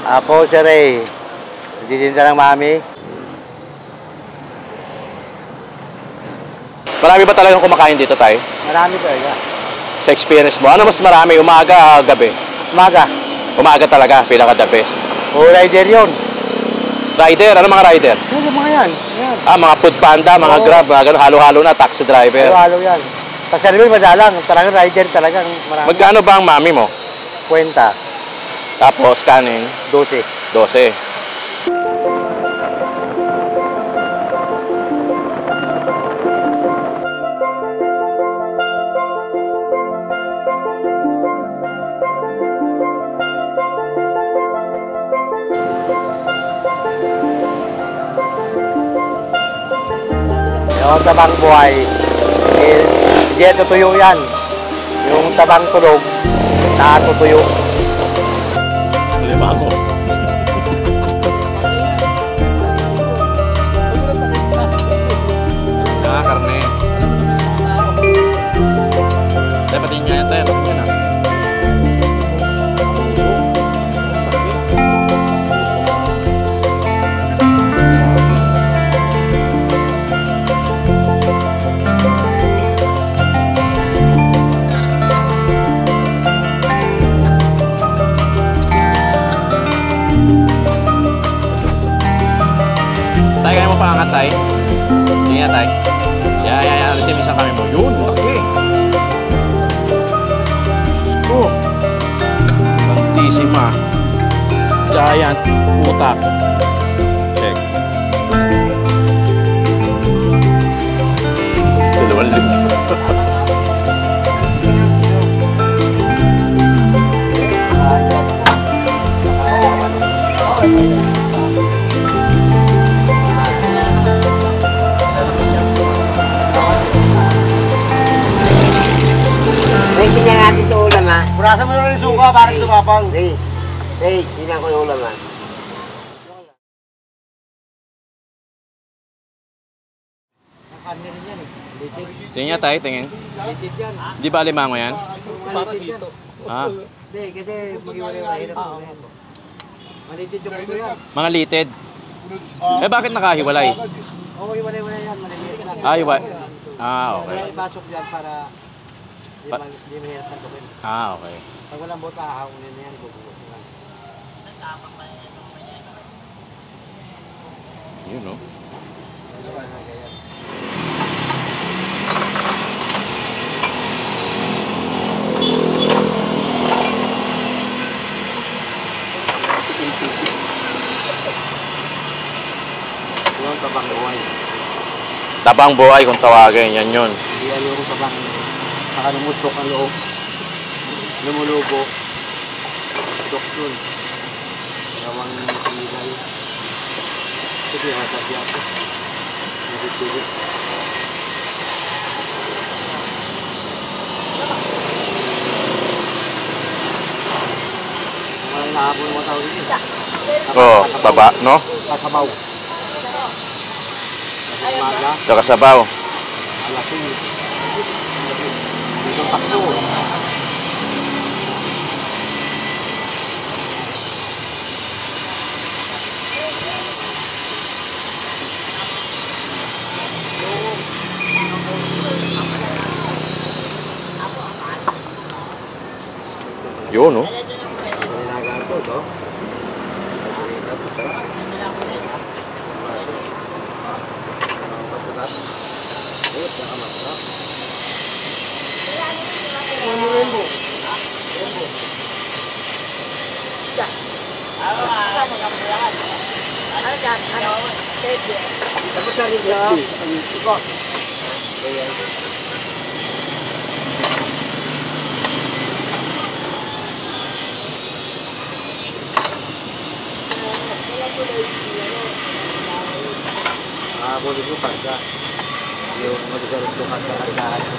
Apo, Sir Ray. Nagtitinda ng mami. Marami ba talagang kumakain dito, Tay? Marami talaga. Sa experience mo, ano mas marami? Umaga, gabi? Umaga. Umaga talaga, pinaka-the best. O rider yun. Rider? Ano mga rider? Yung mga yan. Yan. Mga food panda, mga Grab, mga ganun, halo-halo na, taxi driver. Halo-halo yan. Sa service, madalang. Talagang rider talagang marami. Magkano ba ang mami mo? Kwenta. Tapos, kanin? 12. 12. Yung tabang buhay, hindi tutuyo yan. Yung tabang tulog, nakatutuyo. Libago. Karne. Tayo pati niya yan, tayo. Pati niya na. Tay, kaya mo paangat, Tay? Sige nga, Tay. Yan. Alisin isang kami mo. Yun, laki. Oh. Santissima. Giant. Utak. Check. Dalawang linggo. Tingnan natin ito ulam ha. Purasan mo na rin suka, parang tumapang. Hey, tingnan ko yung ulam ha. Tingin niya, Tay. Tingin. Di ba limango yan? Para dito. Ah. Hindi, kasi mag-iwalay-walay na po. Malitid yung ito yan. Mga litid. Eh, bakit nakahiwalay? Oo, iwalay-walay yan. Maliliit lang. Okay. Kaya ipasok dyan para di mahirap ang gawin. Okay. Pag walang bota, hakunin na yan. Ibubuot na lang. Yun, no? Yung tabang buhay. Tabang buhay kung tawagin. Yan yun. Hindi yan yung tabang nakalumutok ang loob. Lumulubo. Doksun. Gawang ilay. Ito yung hatag yato. Nagtitili. Mga nahabol mo tawag dito. Baba, no? Kasabaw. Umaga, Tsaka sabaw. alasing. Isang takbo. Yun, no? Nagato, no?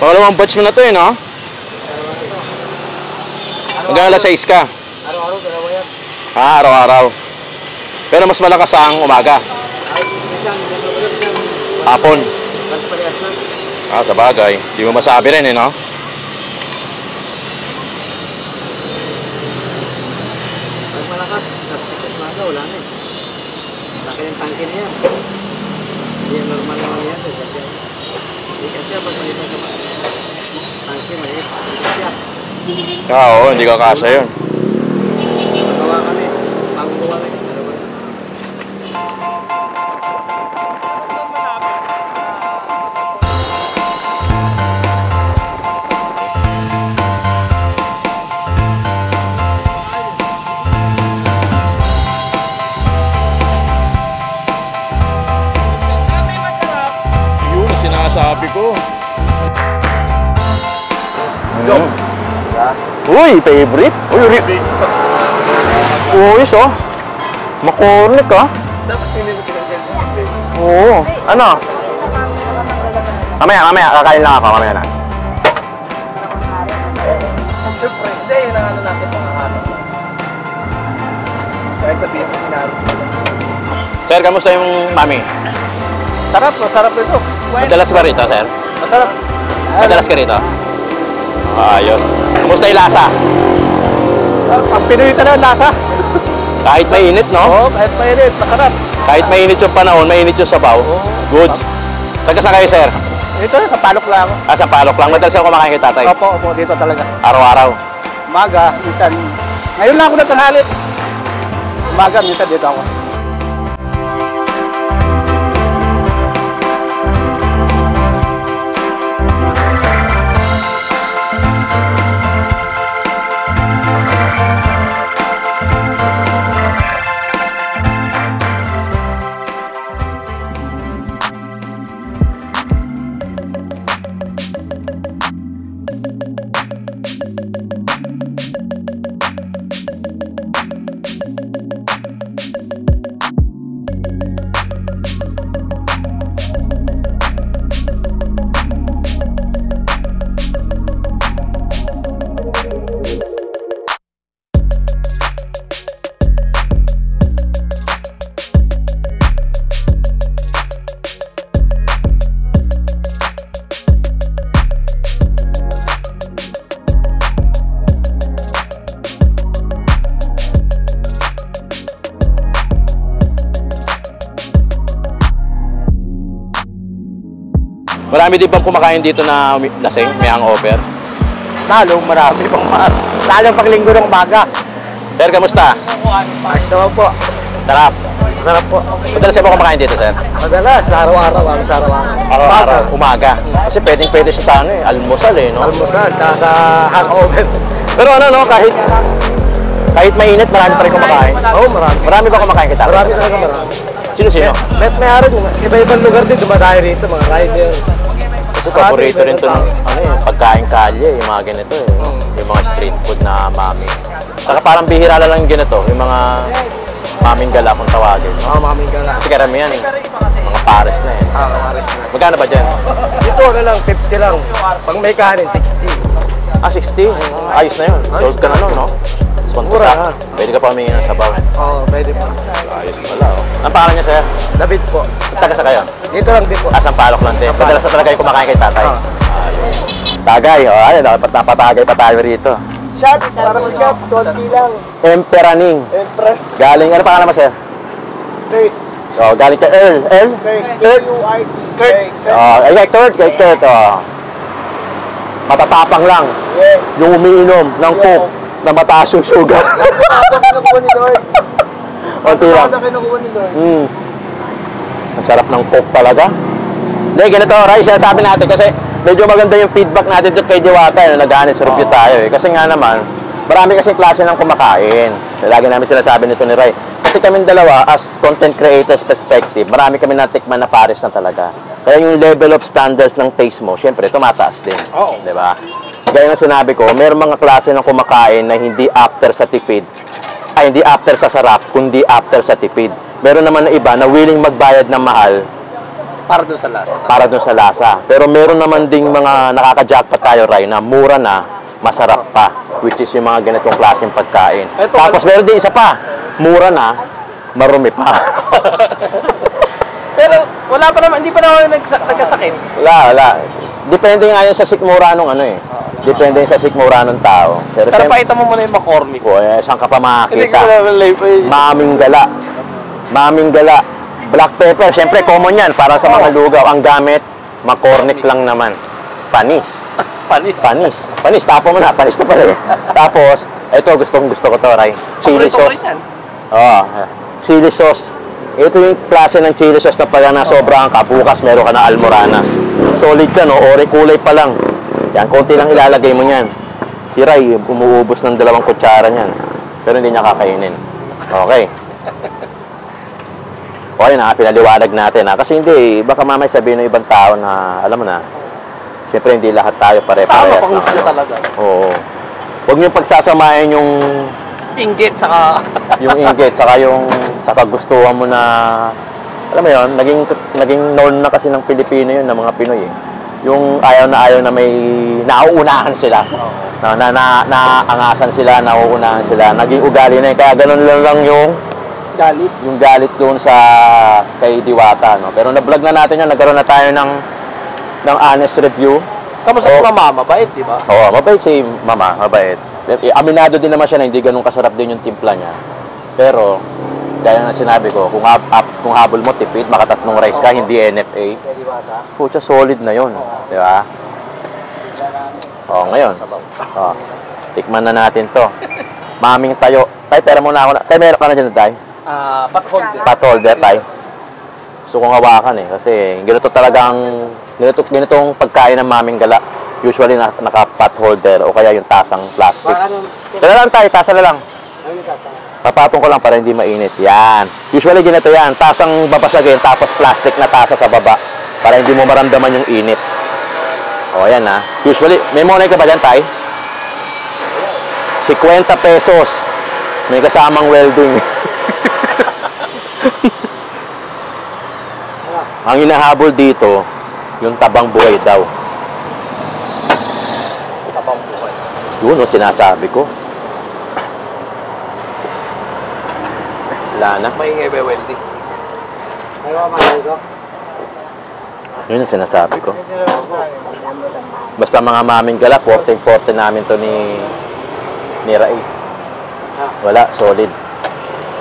Pangalawang batch mo na to, no? Hanggang alas 6 ka. Araw-araw, dalawa yan. Araw-araw. Pero mas malakas ang umaga. Hapon. Sa bagay. Di mo masabi rin, no? Mas malakas. wala na eh. Laki ng tangke na yan. Hindi yan normal naman yan. Kasi pag malitan sa tangke, maliit. Oo, hindi ka kasya yun. Magawa kami. Panggawa lang yun. Yun, sinasabi ko. Uy, favorite? Uy, uyos oh. Makornik ah. Oo. Ano? Mamaya, kakain lang ako, mamaya na. Hindi, yun ang ano natin pangahanap. Kahit sabihin mo sinaro. Sir, kamusta yung mami? Sarap, masarap ito. Madalas ba rito, sir? Masarap. Madalas ka rito? Ayos. Kamusta yung lasa? Ang Pinoy talaga lasa. Kahit mainit, no? Oo, kahit mainit, masarap. Kahit mainit yung panahon, mainit yung sabaw. Goods. Taga saan kayo, sir? Ito, sa palok lang ako. Sa Palok lang. Madalas ako kumakain kay tatay. Opo, dito talaga. Araw-araw. Umaga, minsan. Ngayon lang ako natanghali. Umaga, minsan dito ako. Marami din bang kumakain dito na lasing? May hangover? Lalo, marami pang lalo pag linggo ng umaga. Sir, kamusta? Ayos naman po. Sarap. Masarap po. Madalas ba kumakain dito, sir? Madalas, araw-araw, halos araw-araw. Araw-araw, umaga. Kasi pwede siya sa ano eh, almusal eh, no? Almusal, tsaka sa hangover. Pero ano, no, kahit mainit, marami pa rin kumakain. Oo, marami. Marami ba kumakain kita? Marami talaga marami. Sino-sino? May araw, iba-ibang lugar din, dumadayo rito, mga rider. Kasi paborito rin ito ng pagkain kalye, yung mga ganito eh. No? Yung mga street food na mami. Saka parang bihira na lang yung ganito, yung mga maming gala kung tawagin. No? Oo, maming gala. Kasi karamihan eh, mga pares na eh. Maris na. Magkano ba dyan? Dito, ano lang, 50 lang. Pag may kanin, 60. 60? Ayos na yun. Solve ka na nun, no? Mura. Pwede ka pa humingi ng sabaw. Oo, pwede pa. Ayos pala, oh. Anong pangalan niya, sir? David po. Taga sa kayo? Dito lang din po. Sampalok lang din. Sampalok. Madalas na talaga yung kumakain kay tatay. Ayos. Tagay, oh. Ayun, dapat napatagay pa tayo rito. Shot, para sikat, konti lang. Emperaning. Empress. Galing, ano pangalan mo, sir? Kurt. Oh, galing kay Earl. Earl? K-U-R-T. Kurt. Oh, kay Kurt, oh. Matatapang lang. Yes. Yung umiinom ng coke na mataas yung sugar. Ano kinukuha ni Lord? Konti lang. Ano kinukuha ni Lord? Ang sarap ng coke talaga. Hindi, ganito, Ray, sinasabi natin kasi medyo maganda yung feedback natin dito kay Diwata, nag-honest review tayo eh. Kasi nga naman, marami kasing klase ng kumakain. Lagi namin sinasabi nito ni Ray. Kasi kaming dalawa, as content creators perspective, marami kami natikman na pares na talaga. Kaya yung level of standards ng taste mo, syempre, tumataas din. Oo. Diba? Gaya ng sinabi ko, mayroong mga klase ng kumakain na hindi after sa tipid, hindi after sa sarap, kundi after sa tipid. Meron naman na iba na willing magbayad ng mahal Para doon sa lasa. para dun sa lasa. Pero meron naman ding mga nakaka-jackpot tayo, Ray, na mura na, masarap pa, which is yung mga ganitong klaseng pagkain. Tapos meron din isa pa, mura na, marumi pa. Pero wala pa naman, hindi pa naman nagkasakit. Wala. Depende nga yun sa sikmura nung ano eh. Depende sa sikmura ng tao. Pero Pero siyempre, pakita mo muna yung McCormick. po, saan ka pa Hindi ko makakita? naman live. Maming gala. Maming gala. Black pepper, siyempre common yan para sa mga lugaw. Ang gamit, McCormick lang naman. Panis. Panis. Panis. Panis, tapo mo na. Panis na pala eh. Tapos, ito gusto ko to, Ray. Chili Paborito ko sauce. rin yan. Oo. Chili sauce. Ito yung klase ng chili sauce na pala na sobrang ka. Bukas meron ka na almoranas. Solid yan, ore kulay pa lang. Yan, konti lang ilalagay mo niyan. Si Ray, umuubos ng 2 kutsara niyan. Pero hindi niya kakainin. Okay. Okay na, pinaliwanag natin ha. Kasi hindi, baka mamay sabihin ng ibang tao na, alam mo na, siyempre hindi lahat tayo Tama, pare-parehas pang gusto ano. talaga. Oo. Huwag niyo pagsasamahin yung Inggit, saka... yung inggit, saka yung sa kagustuhan mo na, alam mo yun, naging norm na kasi ng Pilipino yun, ng mga Pinoy eh. Yung ayaw na may nauunahan sila. Naangasan sila, nauunahan sila. Naging ugali na yun. Kaya ganun lang yung Galit. galit doon sa kay Diwata. No? Pero na-vlog na natin yun. Nagkaroon na tayo ng honest review. Kamusta Oh. si Mama? Mabait, di ba? Oo, mabait si Mama, mabait. Aminado din naman siya na hindi ganun kasarap din yung timpla niya. Pero, gaya na sinabi ko, kung habol mo tipid, makatatlong rice ka, hindi NFA. Pucha, solid na yun. Di ba? Oo, ngayon. Oo, tikman na natin to. Maming tayo. Tay, pera muna ako na. Tay, meron ka na dyan, tay? Patholder. Patholder, tay. Gusto kong hawakan eh. Kasi ganito talagang, ganitong pagkain ng maming gala. Usually naka-pot holder o kaya yung tasang plastic. Kaya lang tayo, tasa na lang. Papatong ko lang para hindi mainit. Yan. Usually ganito yan. Tasang babasagin tapos plastic na tasa sa baba para hindi mo maramdaman yung init. O, yan ha. Usually, may money ka ba dyan, tay? 50 pesos. May kasamang welding. Ang hinahabol dito, yung tabang buhay daw. Tabang buhay. Yun o, sinasabi ko. Wala na. Maingay ba welding? Yun ang sinasabi ko. Basta mga maming gala, 14-14 namin to ni Rai. Wala, solid.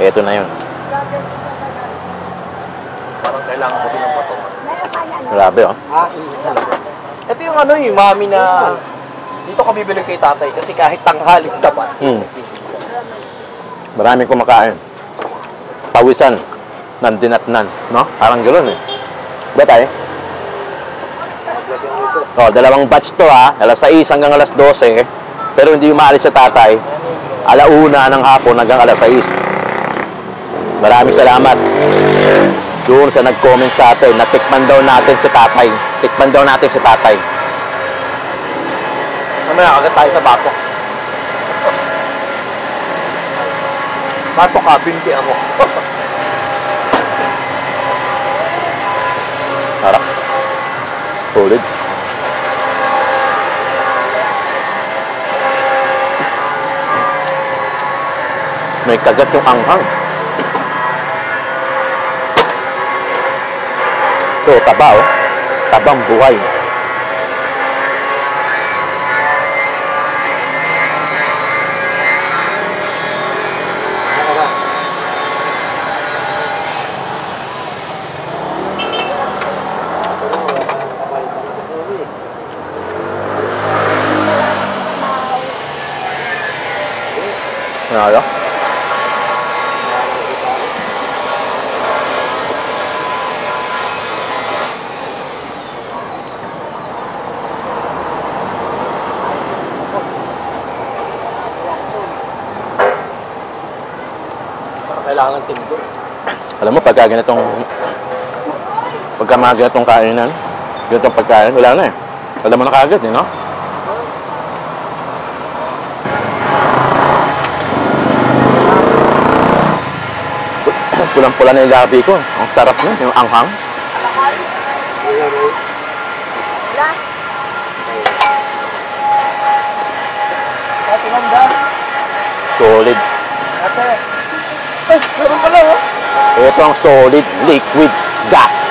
Ito na yun. Parang kailangan mo din ng pato. Grabe oh. Ito yung yung mami na dito kami bibili kay tatay kasi kahit tanghali dapat. Maraming kumakain. Pawisan. Nandinatnan. No? Parang gano'n eh. Ba tayo? Oh, 2 batch to ha. Alas 6 hanggang alas 12. Pero hindi umaalis sa tatay. 1:00 ng hapon hanggang alas 6. Maraming salamat. Doon sa nag-comment sa atin, natikman daw natin si tatay. Tikman daw natin si tatay. Mamaya agad tayo sa bato. Bato ka, binti ako. Harap. Solid. May kagat yung anghang. Ito, taba oh. Tabang buhay. Ano? Kailangan timdo. Alam mo, pagka mga ganitong kainan, ganitong pagkain, wala na eh. Alam mo na kagad eh, no? Pulang-pula na yung labi ko. Ang sarap niya, yung anghang. Solid. Ay, meron pala oh. Ito ang solid liquid gas.